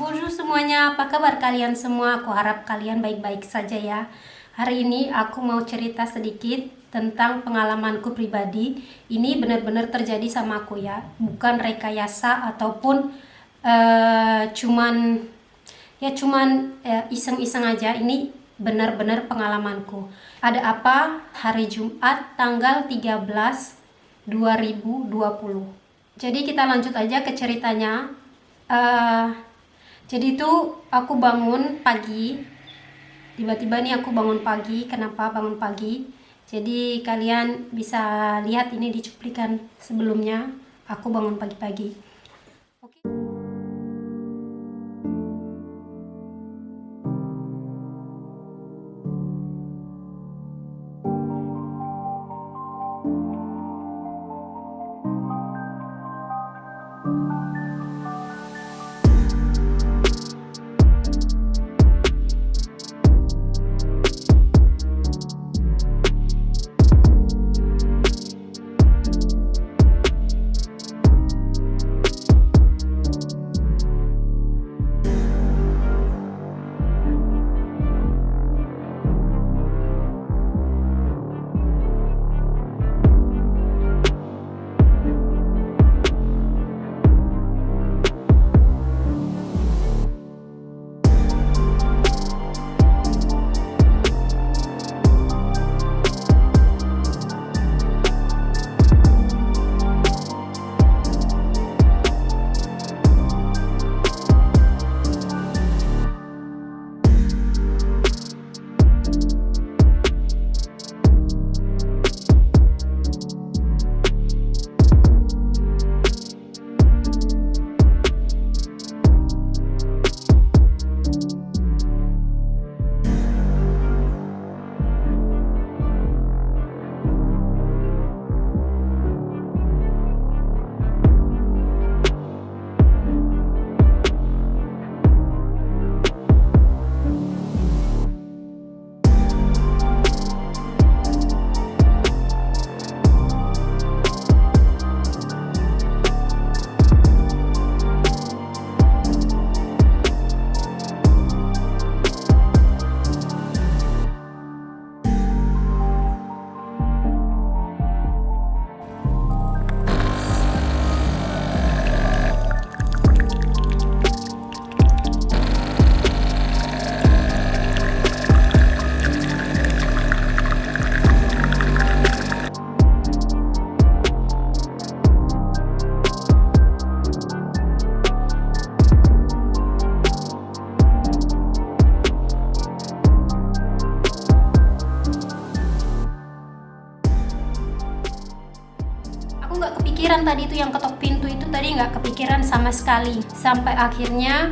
Bonjour semuanya, apa kabar kalian semua? Aku harap kalian baik-baik saja ya. Hari ini aku mau cerita sedikit tentang pengalamanku pribadi. Ini benar-benar terjadi sama aku ya, bukan rekayasa ataupun cuman iseng-iseng aja. Ini benar-benar pengalamanku. Ada apa? Hari Jumat tanggal 13 2020. Jadi kita lanjut aja ke ceritanya. Jadi itu aku bangun pagi. Tiba-tiba nih aku bangun pagi. Kenapa bangun pagi? Jadi kalian bisa lihat ini di cuplikan sebelumnya. Aku bangun pagi-pagi. Oke. Aku nggak kepikiran tadi itu yang ketok pintu itu tadi nggak kepikiran sama sekali. Sampai akhirnya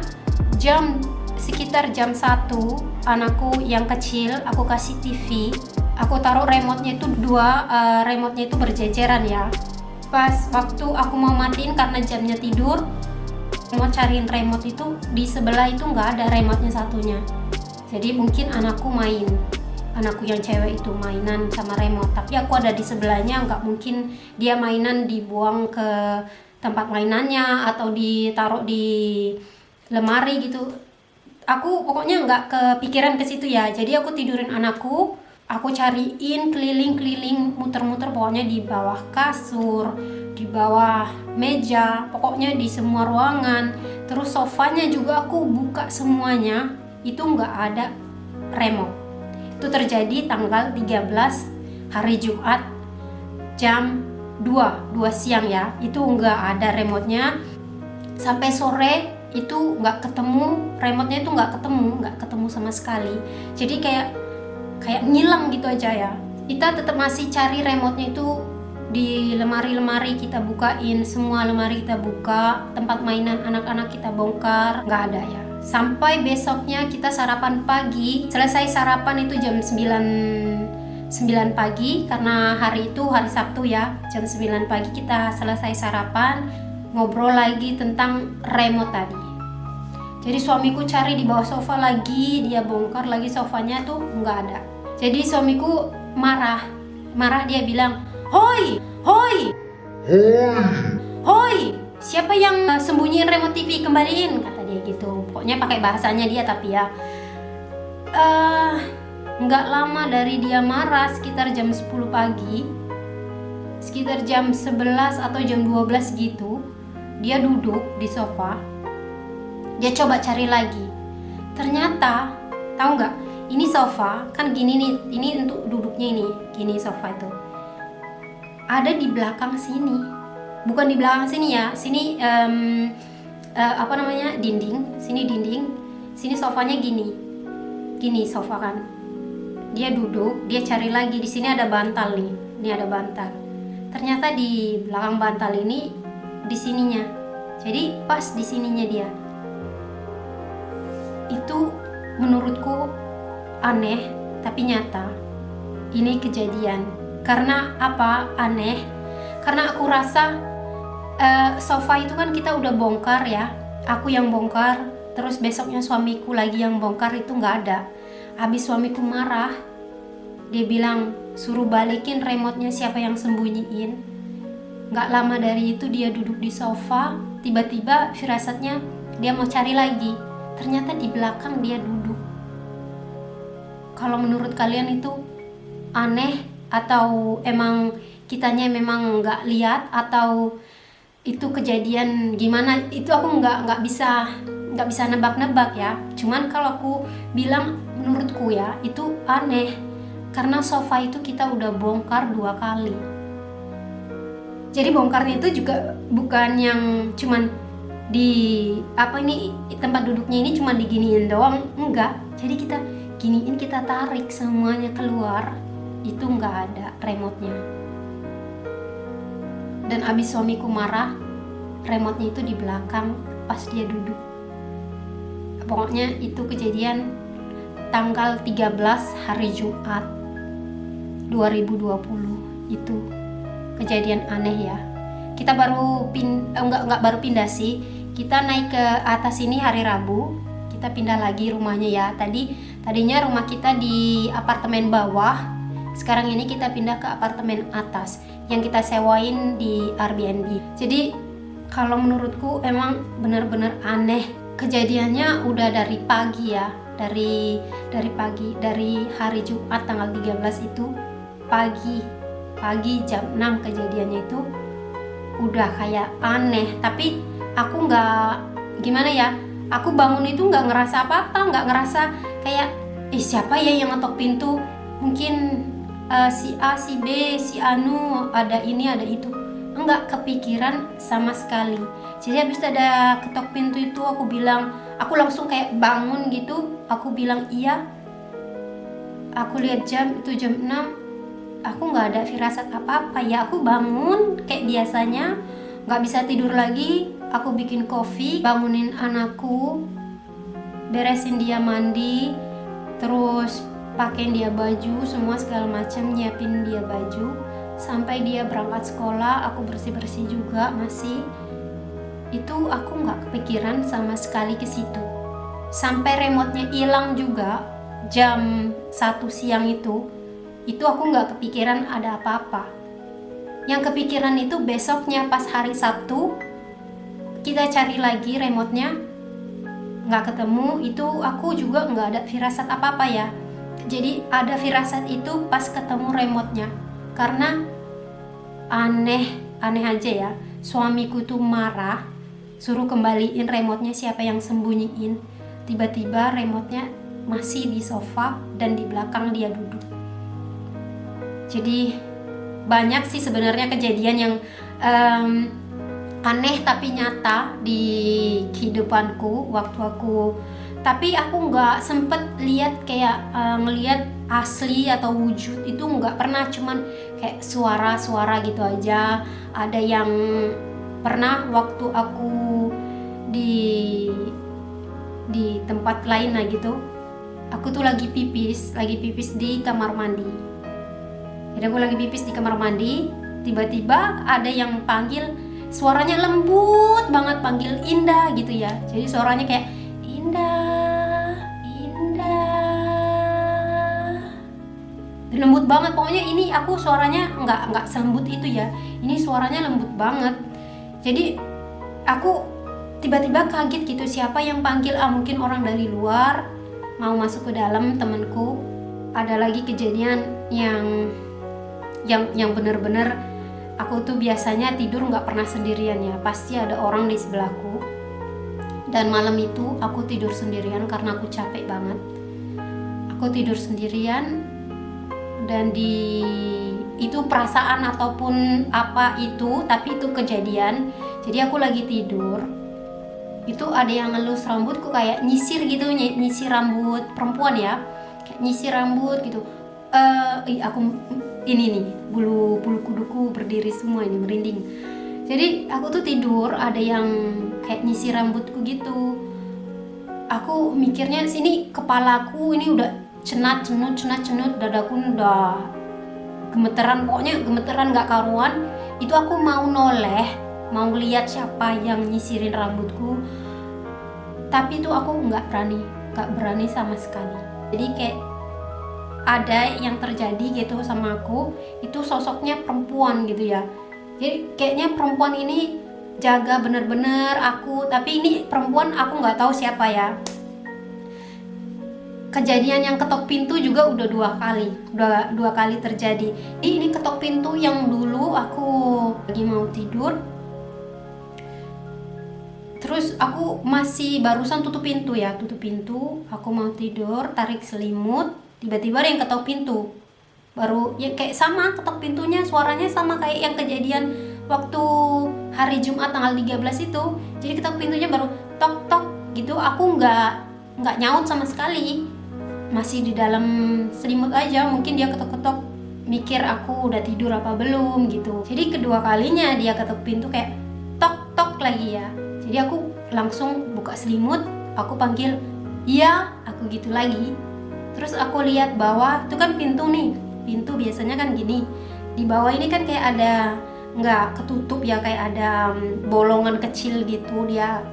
sekitar jam 1, anakku yang kecil aku kasih TV. Aku taruh remote-nya itu remote-nya itu berjejeran ya. Pas waktu aku mau matiin karena jamnya tidur, mau cariin remote itu di sebelah itu nggak ada remote-nya satunya. Jadi mungkin anakku yang cewek itu mainan sama remote, tapi aku ada di sebelahnya, nggak mungkin dia mainan dibuang ke tempat mainannya atau ditaruh di lemari gitu. Aku pokoknya nggak kepikiran ke situ ya. Jadi aku tidurin anakku, aku cariin keliling-keliling, muter-muter pokoknya di bawah kasur, di bawah meja, pokoknya di semua ruangan. Terus sofanya juga aku buka semuanya, itu nggak ada remote. Itu terjadi tanggal 13 hari Jumat jam 2 siang ya. Itu nggak ada remote-nya. Sampai sore itu nggak ketemu, remote-nya itu nggak ketemu sama sekali. Jadi kayak ngilang gitu aja ya. Kita tetap masih cari remote-nya itu di lemari-lemari, kita bukain semua lemari, kita buka tempat mainan anak-anak, kita bongkar, nggak ada ya. Sampai besoknya kita sarapan pagi. Selesai sarapan itu jam 9 pagi, karena hari itu hari Sabtu ya. Jam 9 pagi kita selesai sarapan, ngobrol lagi tentang remote tadi. Jadi suamiku cari di bawah sofa lagi, dia bongkar lagi sofanya tuh nggak ada. Jadi suamiku marah, dia bilang, "Hoi, hoi, siapa yang sembunyiin remote TV, kembaliin," kata dia. kayak gitu. Pokoknya pakai bahasanya dia. Tapi ya nggak lama dari dia marah, sekitar jam 10 pagi, sekitar jam 11 atau jam 12 gitu, dia duduk di sofa, dia coba cari lagi. Ternyata, tahu nggak, ini sofa kan gini nih, ini untuk duduknya ini, gini sofa itu ada di belakang sini, bukan di belakang sini ya, sini dinding, sini sofanya gini sofa kan. Dia duduk, dia cari lagi, di sini ada bantal nih, ini ada bantal. Ternyata di belakang bantal ini, di sininya, jadi pas di sininya dia. Itu menurutku aneh, tapi nyata. Ini kejadian. Karena apa aneh? Karena aku rasa sofa itu kan kita udah bongkar ya. Aku yang bongkar, terus besoknya suamiku lagi yang bongkar, itu nggak ada. Habis suamiku marah, dia bilang suruh balikin remote-nya, siapa yang sembunyiin. Nggak lama dari itu dia duduk di sofa, tiba-tiba firasatnya dia mau cari lagi. Ternyata di belakang dia duduk. Kalau menurut kalian itu aneh atau emang kitanya memang nggak lihat atau itu kejadian gimana? Itu aku nggak bisa nebak-nebak ya. Cuman kalau aku bilang menurutku ya itu aneh karena sofa itu kita udah bongkar 2 kali. Jadi bongkarnya itu juga bukan yang cuman di tempat duduknya ini cuma diginiin doang, enggak. Jadi kita giniin, kita tarik semuanya keluar, itu enggak ada remote-nya. Dan abis suamiku marah, remote-nya itu di belakang pas dia duduk. Pokoknya itu kejadian tanggal 13 hari Jumat 2020. Itu kejadian aneh ya. Kita baru baru pindah sih. Kita naik ke atas ini hari Rabu. Kita pindah lagi rumahnya ya. Tadinya rumah kita di apartemen bawah. Sekarang ini kita pindah ke apartemen atas yang kita sewain di Airbnb. Jadi kalau menurutku emang benar-benar aneh. Kejadiannya udah dari pagi ya. Dari pagi, dari hari Jumat tanggal 13 itu pagi jam 6 kejadiannya itu udah kayak aneh. Tapi aku aku bangun itu nggak ngerasa apa-apa, nggak ngerasa kayak siapa ya yang ngetok pintu, mungkin si A, si B, si Anu, ada ini ada itu, enggak kepikiran sama sekali. Jadi habis ada ketok pintu itu aku langsung kayak bangun gitu, aku bilang iya. Aku lihat jam itu jam 6, aku nggak ada firasat apa-apa ya. Aku bangun kayak biasanya, nggak bisa tidur lagi. Aku bikin kopi, bangunin anakku, beresin dia mandi, terus pakein dia baju, semua segala macam, nyiapin dia baju sampai dia berangkat sekolah. Aku bersih-bersih juga masih. Itu aku nggak kepikiran sama sekali ke situ. Sampai remote-nya hilang juga jam 1 siang itu aku nggak kepikiran ada apa-apa. Yang kepikiran itu besoknya pas hari Sabtu, kita cari lagi remote-nya, nggak ketemu. Itu aku juga nggak ada firasat apa-apa ya. Jadi ada firasat itu pas ketemu remote-nya. Karena aneh aja ya. Suamiku tuh marah, suruh kembaliin remote-nya, siapa yang sembunyiin. Tiba-tiba remote-nya masih di sofa dan di belakang dia duduk. Jadi banyak sih sebenarnya kejadian yang aneh tapi nyata di kehidupanku waktu tapi aku nggak sempet lihat kayak ngelihat asli atau wujud, itu nggak pernah, cuman kayak suara-suara gitu aja. Ada yang pernah waktu aku di tempat lain lah gitu, aku tuh lagi pipis di kamar mandi. Jadi aku lagi pipis di kamar mandi, tiba-tiba ada yang panggil, suaranya lembut banget, panggil Indah gitu ya. Jadi suaranya kayak Indah, lembut banget. Pokoknya ini aku suaranya nggak selembut itu ya. Ini suaranya lembut banget. Jadi aku tiba-tiba kaget gitu, siapa yang panggil, mungkin orang dari luar mau masuk ke dalam. Temanku, ada lagi kejadian yang bener-bener aku tuh biasanya tidur nggak pernah sendirian ya, pasti ada orang di sebelahku. Dan malam itu aku tidur sendirian karena aku capek banget. Aku tidur sendirian, dan itu perasaan ataupun apa itu, tapi itu kejadian. Jadi aku lagi tidur, itu ada yang ngelus rambutku, kayak nyisir gitu, nyisir rambut perempuan ya, kayak nyisir rambut gitu. Aku ini nih, bulu kuduku berdiri semua ini, merinding. Jadi aku tuh tidur, ada yang kayak nyisir rambutku gitu. Aku mikirnya sini, kepalaku ini udah cenut, dadaku udah gemeteran, pokoknya gemeteran gak karuan. Itu aku mau noleh, mau lihat siapa yang nyisirin rambutku, tapi itu aku gak berani sama sekali. Jadi kayak ada yang terjadi gitu sama aku, itu sosoknya perempuan gitu ya. Jadi kayaknya perempuan ini jaga bener-bener aku, tapi ini perempuan aku nggak tahu siapa ya. Kejadian yang ketok pintu juga udah dua kali terjadi. Ini ketok pintu yang dulu aku lagi mau tidur, terus aku masih barusan tutup pintu, aku mau tidur, tarik selimut, tiba-tiba ada yang ketok pintu. Baru ya kayak sama ketok pintunya, suaranya sama kayak yang kejadian waktu hari Jumat tanggal 13 itu. Jadi ketok pintunya baru tok tok gitu, aku nggak nyaut sama sekali, masih di dalam selimut aja. Mungkin dia ketok-ketok mikir aku udah tidur apa belum gitu. Jadi kedua kalinya dia ketok pintu kayak tok tok lagi ya. Jadi aku langsung buka selimut, aku panggil iya, aku gitu lagi. Terus aku lihat bawah, itu kan pintu nih, pintu biasanya kan gini, di bawah ini kan kayak ada, nggak ketutup ya, kayak ada bolongan kecil gitu dia.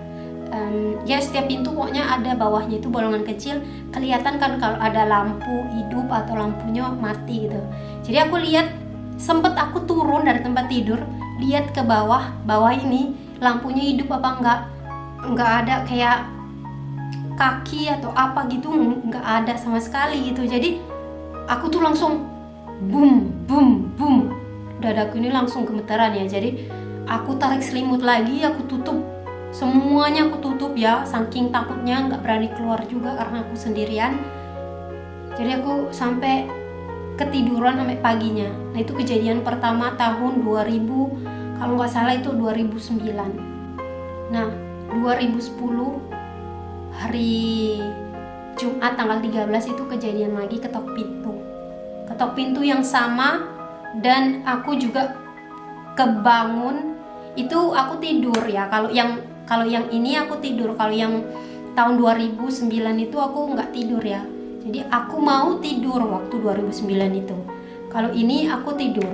Ya setiap pintu pokoknya ada bawahnya itu bolongan kecil, kelihatan kan kalau ada lampu hidup atau lampunya mati gitu. Jadi aku lihat, sempet aku turun dari tempat tidur, lihat ke bawah ini lampunya hidup apa nggak ada kayak kaki atau apa gitu, nggak ada sama sekali gitu. Jadi aku tuh langsung boom boom boom, dadaku ini langsung gemeteran ya. Jadi aku tarik selimut lagi, aku tutup semuanya, aku tutup ya, saking takutnya, nggak berani keluar juga karena aku sendirian. Jadi aku sampai ketiduran sampai paginya. Nah itu kejadian pertama tahun 2000, kalau nggak salah itu 2009. Nah 2010 hari Jumat tanggal 13 itu kejadian lagi ketok pintu yang sama, dan aku juga kebangun. Itu aku tidur ya, kalau yang ini aku tidur, kalau yang tahun 2009 itu aku nggak tidur ya. Jadi aku mau tidur waktu 2009 itu. Kalau ini aku tidur,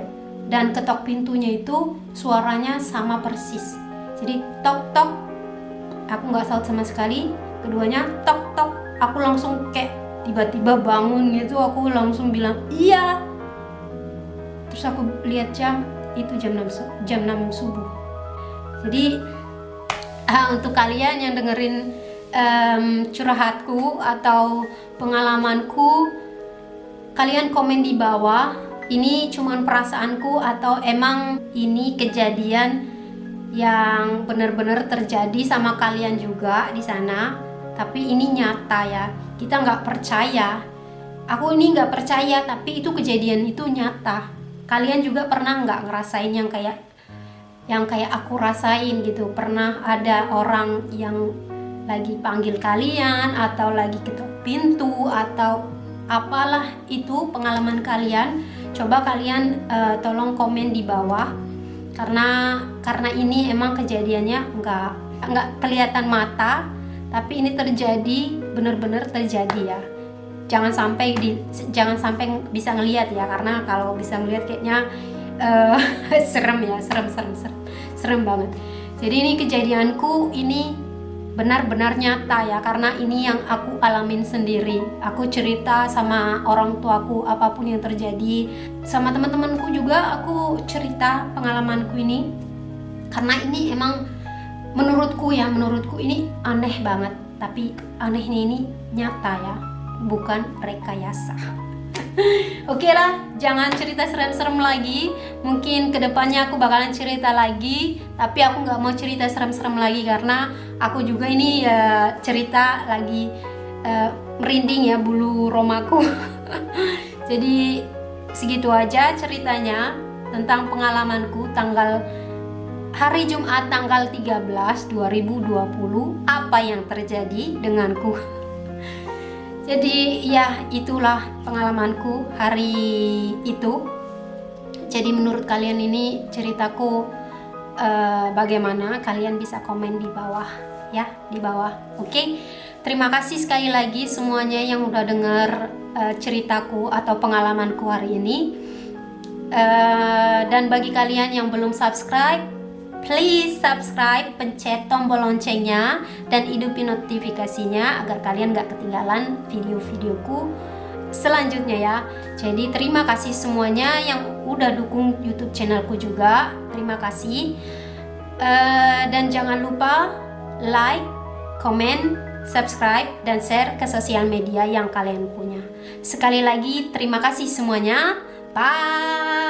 dan ketok pintunya itu suaranya sama persis. Jadi tok tok, aku nggak saut sama sekali. Keduanya tok tok, aku langsung kayak tiba-tiba bangun gitu, aku langsung bilang iya. Terus aku lihat jam, itu jam 6 subuh. Jadi untuk kalian yang dengerin curhatku atau pengalamanku, kalian komen di bawah, ini cuman perasaanku atau emang ini kejadian yang benar-benar terjadi sama kalian juga di sana. Tapi ini nyata ya, kita nggak percaya. Aku ini nggak percaya, tapi itu kejadian itu nyata. Kalian juga pernah nggak ngerasain yang kayak aku rasain gitu? Pernah ada orang yang lagi panggil kalian, atau lagi ketok pintu, atau apalah itu pengalaman kalian? Coba kalian tolong komen di bawah, karena ini emang kejadiannya nggak kelihatan mata, tapi ini terjadi, benar-benar terjadi ya. Jangan sampai bisa ngelihat ya, karena kalau bisa ngelihat kayaknya serem ya, serem banget. Jadi ini kejadianku ini benar-benar nyata ya, karena ini yang aku alamin sendiri. Aku cerita sama orang tuaku apapun yang terjadi, sama teman-temanku juga aku cerita pengalamanku ini, karena ini emang menurutku ini aneh banget, tapi anehnya ini nyata ya, bukan rekayasa. Oke lah, jangan cerita serem-serem lagi. Mungkin kedepannya aku bakalan cerita lagi, tapi aku nggak mau cerita serem-serem lagi karena aku juga ini cerita lagi merinding ya bulu romaku. Jadi segitu aja ceritanya tentang pengalamanku hari Jumat tanggal 13 2020, apa yang terjadi denganku. Jadi ya itulah pengalamanku hari itu. Jadi menurut kalian ini ceritaku bagaimana? Kalian bisa komen di bawah ya, di bawah. Oke. Terima kasih sekali lagi semuanya yang udah dengar ceritaku atau pengalamanku hari ini. Dan bagi kalian yang belum subscribe, please subscribe, pencet tombol loncengnya dan hidupin notifikasinya agar kalian gak ketinggalan video-videoku selanjutnya ya. Jadi terima kasih semuanya yang udah dukung YouTube channelku juga. Terima kasih. Dan jangan lupa like, comment, subscribe, dan share ke sosial media yang kalian punya. Sekali lagi terima kasih semuanya. Bye.